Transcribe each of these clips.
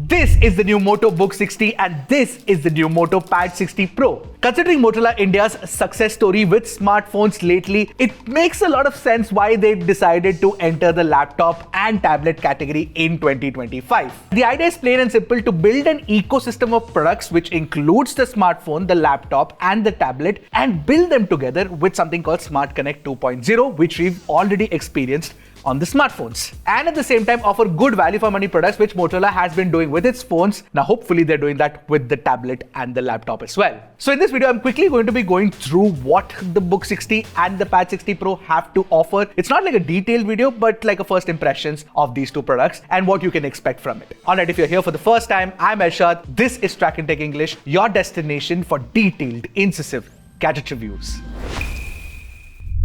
This is the new Moto Book 60 and this is the new Moto Pad 60 Pro. Considering Motorola India's success story with smartphones lately, it makes a lot of sense why they decided to enter the laptop and tablet category in 2025. The idea is plain and simple: to build an ecosystem of products which includes the smartphone, the laptop and the tablet, and build them together with something called Smart Connect 2.0, which we've already experienced on the smartphones, and at the same time offer good value for money products, which Motorola has been doing with its phones. Now hopefully they're doing that with the tablet and the laptop as well. So in this video I'm quickly going to be going through what the Book 60 and the Pad 60 Pro have to offer. It's not like a detailed video, but like a first impressions of these two products and what you can expect from it. Alright, if you're here for the first time, I'm Arshad. This is Trakin Tech English, your destination for detailed, incisive gadget reviews.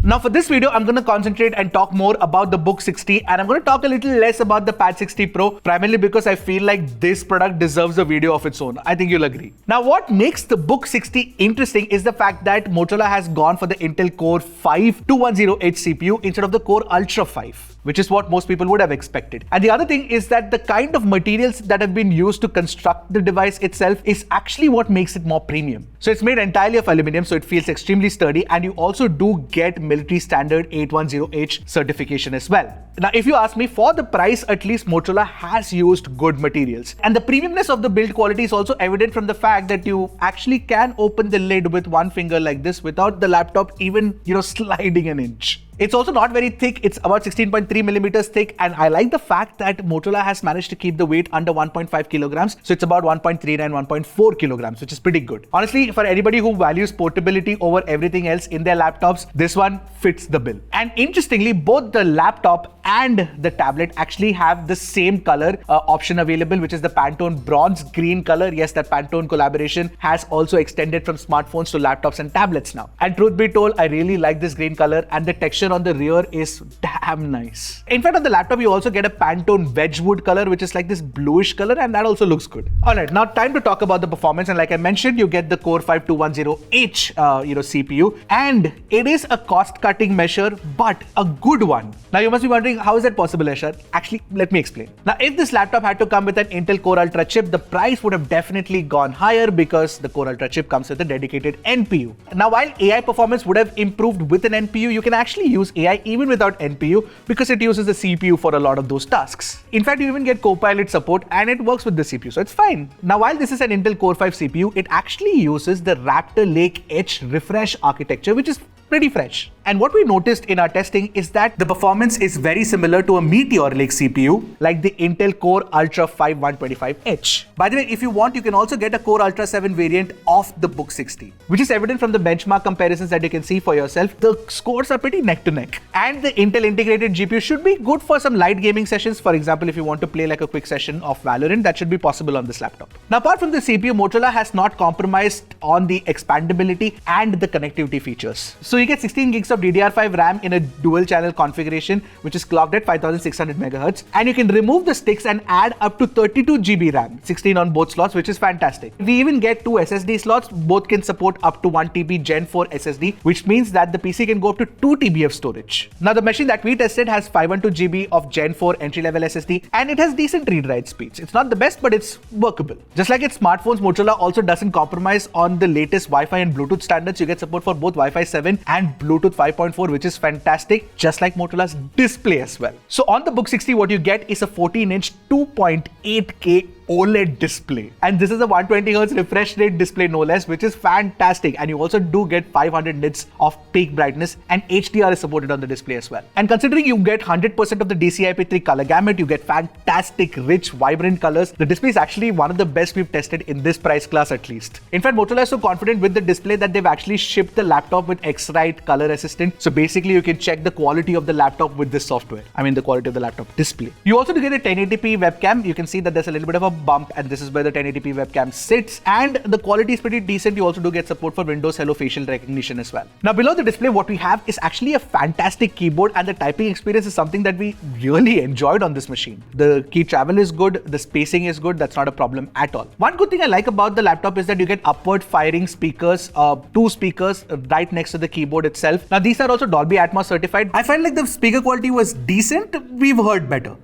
Now for this video, I'm going to concentrate and talk more about the Book 60, and I'm going to talk a little less about the Pad 60 Pro, primarily because I feel like this product deserves a video of its own. I think you'll agree. Now what makes the Book 60 interesting is the fact that Motorola has gone for the Intel Core 5 2100H CPU instead of the Core Ultra 5, which is what most people would have expected. And the other thing is that the kind of materials that have been used to construct the device itself is actually what makes it more premium. So it's made entirely of aluminum, so it feels extremely sturdy, and you also do get military standard 810H certification as well. Now, if you ask me, for the price, at least Motorola has used good materials. And the premiumness of the build quality is also evident from the fact that you actually can open the lid with one finger like this without the laptop even, sliding an inch. It's also not very thick. It's about 16.3 millimeters thick, and I like the fact that Motorola has managed to keep the weight under 1.5 kilograms. So it's about 1.39, 1.4 kilograms, which is pretty good. Honestly, for anybody who values portability over everything else in their laptops, this one fits the bill. And interestingly, both the laptop and the tablet actually have the same color option available, which is the Pantone bronze green color. Yes, that Pantone collaboration has also extended from smartphones to laptops and tablets now. And truth be told, I really like this green color, and the texture on the rear is damn nice. In fact, on the laptop you also get a Pantone Wedgwood color, which is like this bluish color, and that also looks good. Alright, now time to talk about the performance, and like I mentioned, you get the Core 5 2100H CPU, and it is a cost-cutting measure, but a good one. Now you must be wondering, how is that possible, Arshad? Actually, let me explain. Now, if this laptop had to come with an Intel Core Ultra chip, the price would have definitely gone higher because the Core Ultra chip comes with a dedicated NPU. Now, while AI performance would have improved with an NPU, you can actually use AI even without NPU because it uses the CPU for a lot of those tasks. In fact, you even get Copilot support, and it works with the CPU, so it's fine. Now, while this is an Intel Core 5 CPU, it actually uses the Raptor Lake Edge refresh architecture, which is pretty fresh. And what we noticed in our testing is that the performance is very similar to a Meteor Lake CPU, like the Intel Core Ultra 5 125H. By the way, if you want, you can also get a Core Ultra 7 variant of the Book 60, which is evident from the benchmark comparisons that you can see for yourself. The scores are pretty neck to neck. And the Intel integrated GPU should be good for some light gaming sessions. For example, if you want to play like a quick session of Valorant, that should be possible on this laptop. Now, apart from the CPU, Motorola has not compromised on the expandability and the connectivity features. So you get 16 gigs of DDR5 RAM in a dual channel configuration, which is clocked at 5600 MHz, and you can remove the sticks and add up to 32 GB RAM, 16 on both slots, which is fantastic. We even get two SSD slots. Both can support up to 1 TB Gen 4 SSD, which means that the PC can go up to 2 TB of storage. Now, the machine that we tested has 512 GB of Gen 4 entry-level SSD, and it has decent read-write speeds. It's not the best, but it's workable. Just like its smartphones, Motorola also doesn't compromise on the latest Wi-Fi and Bluetooth standards. You get support for both Wi-Fi 7 and Bluetooth 5.4, which is fantastic, just like Motorola's display as well. So on the Book 60, what you get is a 14-inch 2.8K OLED display, and this is a 120Hz refresh rate display, no less, which is fantastic. And you also do get 500 nits of peak brightness, and HDR is supported on the display as well. And considering you get 100% of the DCI-P3 color gamut, you get fantastic, rich, vibrant colors. The display is actually one of the best we've tested in this price class, at least. In fact, Motorola is so confident with the display that they've actually shipped the laptop with X-Rite Color Assistant. So basically, you can check the quality of the laptop with this software. I mean, the quality of the laptop display. You also do get a 1080p webcam. You can see that there's a little bit of a bump, and this is where the 1080p webcam sits, and the quality is pretty decent. You also do get support for Windows Hello facial recognition as well. Now, below the display, what we have is actually a fantastic keyboard, and the typing experience is something that we really enjoyed on this machine. The key travel is good, the spacing is good, that's not a problem at all. One good thing I like about the laptop is that you get upward firing speakers, two speakers right next to the keyboard itself. Now, these are also Dolby Atmos certified. I find like the speaker quality was decent. We've heard better.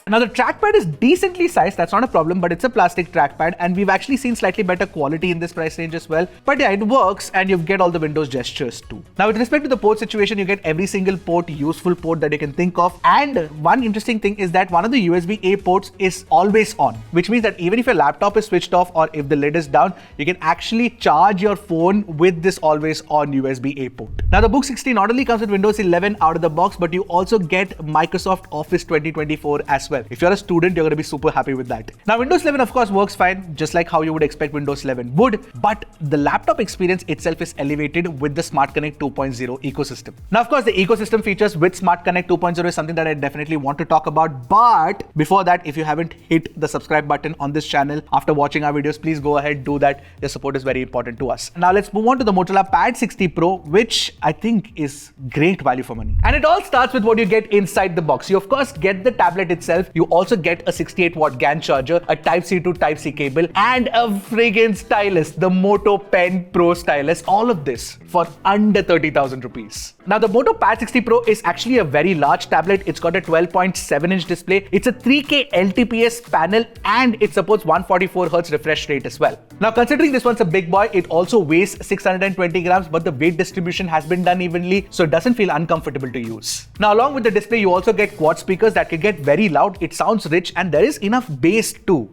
Now the trackpad is decently sized, that's not a problem, but it's a plastic trackpad and we've actually seen slightly better quality in this price range as well. But yeah, it works and you get all the Windows gestures too. Now with respect to the port situation, you get every single port, useful port that you can think of. And one interesting thing is that one of the USB-A ports is always on, which means that even if your laptop is switched off or if the lid is down, you can actually charge your phone with this always on USB-A port. Now the Book 60 not only comes with Windows 11 out of the box, but you also get Microsoft Office 2024 as well. If you're a student, you're going to be super happy with that. Now Windows 11 of course works fine, just like how you would expect Windows 11 would, but the laptop experience itself is elevated with the Smart Connect 2.0 ecosystem. Now of course the ecosystem features with Smart Connect 2.0 is something that I definitely want to talk about, but before that, if you haven't hit the subscribe button on this channel after watching our videos, please go ahead, do that. Your support is very important to us. Now let's move on to the Motorola Pad 60 Pro, which I think is great value for money. And it all starts with what you get inside the box. You of course get the tablet itself. You also get a 68-watt GAN charger, a Type-C to Type-C cable, and a friggin' stylus, the Moto Pen Pro stylus. All of this for under 30,000 rupees. Now the Moto Pad 60 Pro is actually a very large tablet. It's got a 12.7-inch display. It's a 3K LTPS panel and it supports 144Hz refresh rate as well. Now considering this one's a big boy, it also weighs 620 grams, but the weight distribution has been done evenly, so it doesn't feel uncomfortable to use. Now along with the display, you also get quad speakers that can get very loud. It sounds rich and there is enough bass too.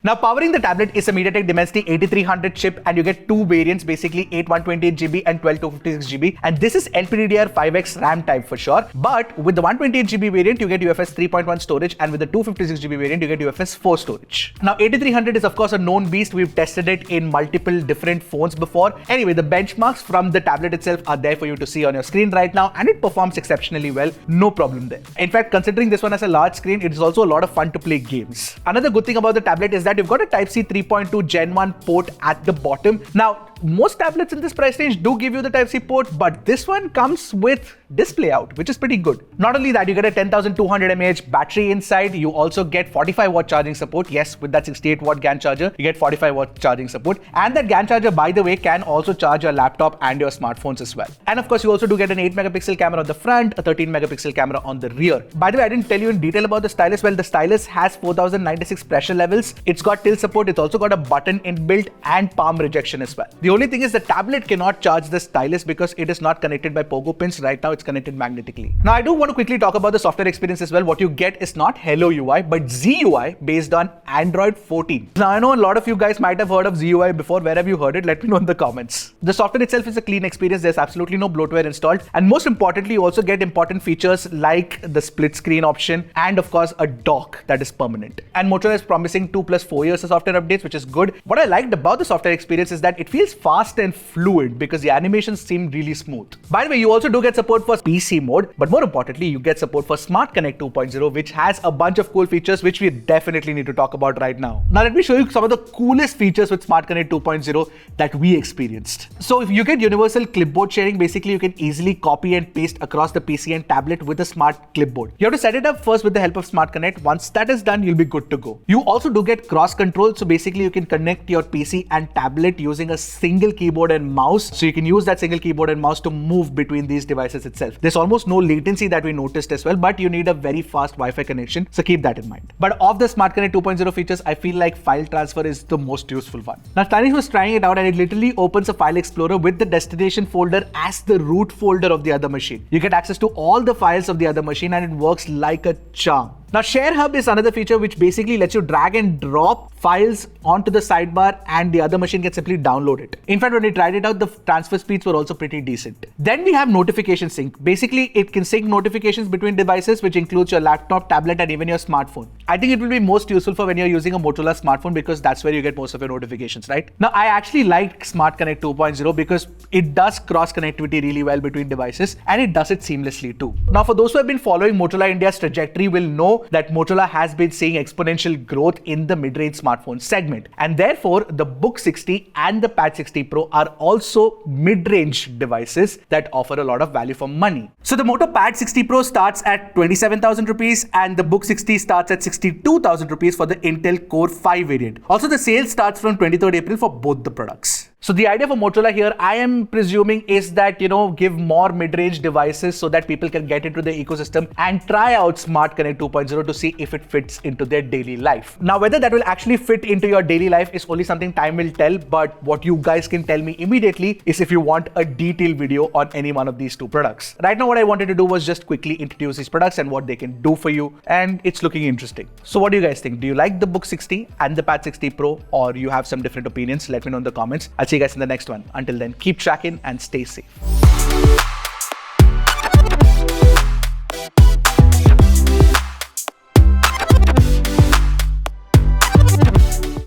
Now powering the tablet is a MediaTek Dimensity 8300 chip and you get two variants, basically 8 128GB and 12 256GB, and this is LPDDR5X RAM type for sure. But with the 128GB variant you get UFS 3.1 storage and with the 256GB variant you get UFS 4 storage. Now 8300 is of course a known beast. We've tested it in multiple different phones before. Anyway, the benchmarks from the tablet itself are there for you to see on your screen right now and it performs exceptionally well, no problem there. In fact, considering this one as a large screen, it is also a lot of fun to play games. Another good thing about the tablet is that you've got a Type-C 3.2 Gen 1 port at the bottom. Now, most tablets in this price range do give you the Type-C port, but this one comes with display out, which is pretty good. Not only that, you get a 10,200 mAh battery inside. You also get 45-watt charging support. Yes, with that 68-watt GAN charger, you get 45-watt charging support. And that GAN charger, by the way, can also charge your laptop and your smartphones as well. And of course, you also do get an 8-megapixel camera on the front, a 13-megapixel camera on the rear. By the way, I didn't tell you in detail about the stylus. Well, the stylus has 4096 pressure levels. It's got tilt support. It's also got a button inbuilt and palm rejection as well. The only thing is the tablet cannot charge the stylus because it is not connected by pogo pins. Right now, it's connected magnetically. Now, I do want to quickly talk about the software experience as well. What you get is not Hello UI, but ZUI based on Android 14. Now, I know a lot of you guys might have heard of ZUI before. Where have you heard it? Let me know in the comments. The software itself is a clean experience. There's absolutely no bloatware installed. And most importantly, you also get important features like the split screen option and of course a dock that is permanent. And Motorola is promising 2+4 years of software updates, which is good. What I liked about the software experience is that it feels fast and fluid because the animations seem really smooth. By the way, you also do get support for PC mode, but more importantly, you get support for Smart Connect 2.0, which has a bunch of cool features which we definitely need to talk about right now. Now, let me show you some of the coolest features with Smart Connect 2.0 that we experienced. So if you get universal clipboard sharing, basically you can easily copy and paste across the PC and tablet with a smart clipboard. You have to set it up first with the help of Smart Connect. Once that is done, you'll be good to go. You also do get cross control. So basically you can connect your PC and tablet using a single keyboard and mouse. So you can use that single keyboard and mouse to move between these devices itself. There's almost no latency that we noticed as well, but you need a very fast Wi-Fi connection. So keep that in mind. But of the Smart Connect 2.0 features, I feel like file transfer is the most useful one. Now, Stanish was trying it out and it literally opens a file explorer with the destination folder as the root folder of the other machine. You get access to all the files of the other machine and it works like a charm. Now, Share Hub is another feature which basically lets you drag and drop files onto the sidebar and the other machine can simply download it. In fact, when we tried it out, the transfer speeds were also pretty decent. Then we have notification sync. Basically, it can sync notifications between devices, which includes your laptop, tablet, and even your smartphone. I think it will be most useful for when you're using a Motorola smartphone because that's where you get most of your notifications, right? Now, I actually like Smart Connect 2.0 because it does cross connectivity really well between devices and it does it seamlessly too. Now, for those who have been following Motorola India's trajectory will know that Motorola has been seeing exponential growth in the mid-range smartphone segment, and therefore the Book 60 and the Pad 60 Pro are also mid-range devices that offer a lot of value for money. So the Moto Pad 60 Pro starts at 27,000 rupees and the Book 60 starts at 62,000 rupees for the Intel Core 5 variant. Also, the sale starts from 23rd April for both the products. So the idea for Motorola here, I am presuming, is that, give more mid-range devices so that people can get into the ecosystem and try out Smart Connect 2.0 to see if it fits into their daily life. Now, whether that will actually fit into your daily life is only something time will tell, but what you guys can tell me immediately is if you want a detailed video on any one of these two products. Right now, what I wanted to do was just quickly introduce these products and what they can do for you, and it's looking interesting. So what do you guys think? Do you like the Book 60 and the Pad 60 Pro, or you have some different opinions? Let me know in the comments. I'll see you guys in the next one. Until then, keep tracking and stay safe.